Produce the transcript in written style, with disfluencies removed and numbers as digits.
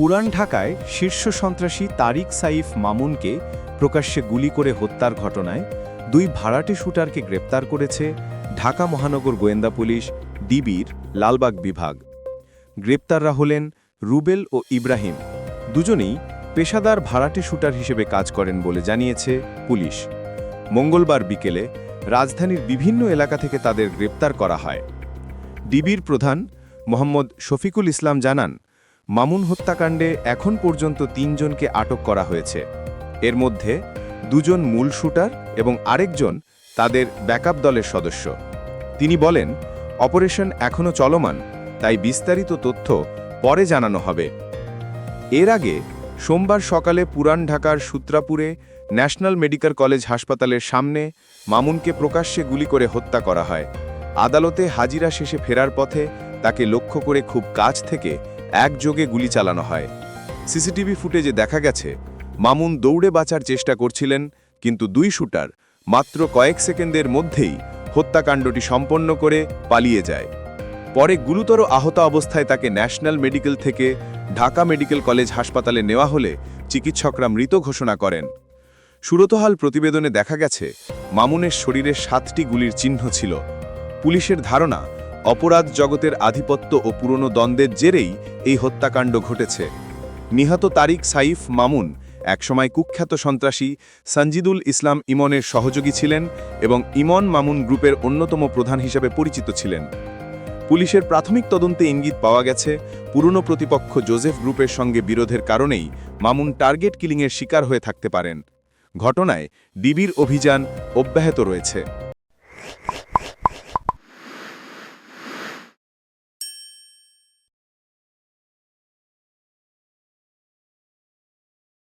পুরান ঢাকায় শীর্ষ সন্ত্রাসী তারিক সাইফ মামুনকে প্রকাশ্যে গুলি করে হত্যার ঘটনায় দুই ভাড়াটে শুটারকে গ্রেপ্তার করেছে ঢাকা মহানগর গোয়েন্দা পুলিশ ডিবির লালবাগ বিভাগ। গ্রেপ্তাররা হলেন রুবেল ও ইব্রাহিম। দুজনেই পেশাদার ভাড়াটে শুটার হিসেবে কাজ করেন বলে জানিয়েছে পুলিশ। মঙ্গলবার বিকেলে রাজধানীর বিভিন্ন এলাকা থেকে তাদের গ্রেপ্তার করা হয়। ডিবির প্রধান মোহাম্মদ শফিকুল ইসলাম জানান, মামুন হত্যাকাণ্ডে এখন পর্যন্ত ৩ জনকে আটক করা হয়েছে। এর মধ্যে 2 জন মূল শুটার এবং আরেকজন তাদের ব্যাকআপ দলের সদস্য। তিনি বলেন, অপারেশন এখনও চলমান, তাই বিস্তারিত তথ্য পরে জানানো হবে। এর আগে সোমবার সকালে পুরান ঢাকার সূত্রাপুরে ন্যাশনাল মেডিকেল কলেজ হাসপাতালের সামনে মামুনকে প্রকাশ্যে গুলি করে হত্যা করা হয়। আদালতে হাজিরা শেষে ফেরার পথে তাকে লক্ষ্য করে খুব কাছ থেকে একযোগে গুলি চালানো হয়। সিসিটিভি ফুটেজে দেখা গেছে, মামুন দৌড়ে বাঁচার চেষ্টা করছিলেন, কিন্তু 2 শুটার মাত্র কয়েক সেকেন্ডের মধ্যেই হত্যাকাণ্ডটি সম্পন্ন করে পালিয়ে যায়। পরে গুরুতর আহত অবস্থায় তাকে ন্যাশনাল মেডিকেল থেকে ঢাকা মেডিকেল কলেজ হাসপাতালে নেওয়া হলে চিকিৎসকরা মৃত ঘোষণা করেন। সুরতহাল প্রতিবেদনে দেখা গেছে, মামুনের শরীরে 7টি গুলির চিহ্ন ছিল। পুলিশের ধারণা, অপরাধ জগতের আধিপত্য ও পুরনো দ্বন্দ্বের জেরেই এই হত্যাকাণ্ড ঘটেছে। নিহত তারিক সাইফ মামুন একসময় কুখ্যাত সন্ত্রাসী সঞ্জিদুল ইসলাম ইমনের সহযোগী ছিলেন এবং ইমন মামুন গ্রুপের অন্যতম প্রধান হিসেবে পরিচিত ছিলেন। পুলিশের প্রাথমিক তদন্তে ইঙ্গিত পাওয়া গেছে, পুরনো প্রতিপক্ষ জোসেফ গ্রুপের সঙ্গে বিরোধের কারণেই মামুন টার্গেট কিলিংয়ের শিকার হয়ে থাকতে পারেন। ঘটনায় ডিবির অভিযান অব্যাহত রয়েছে।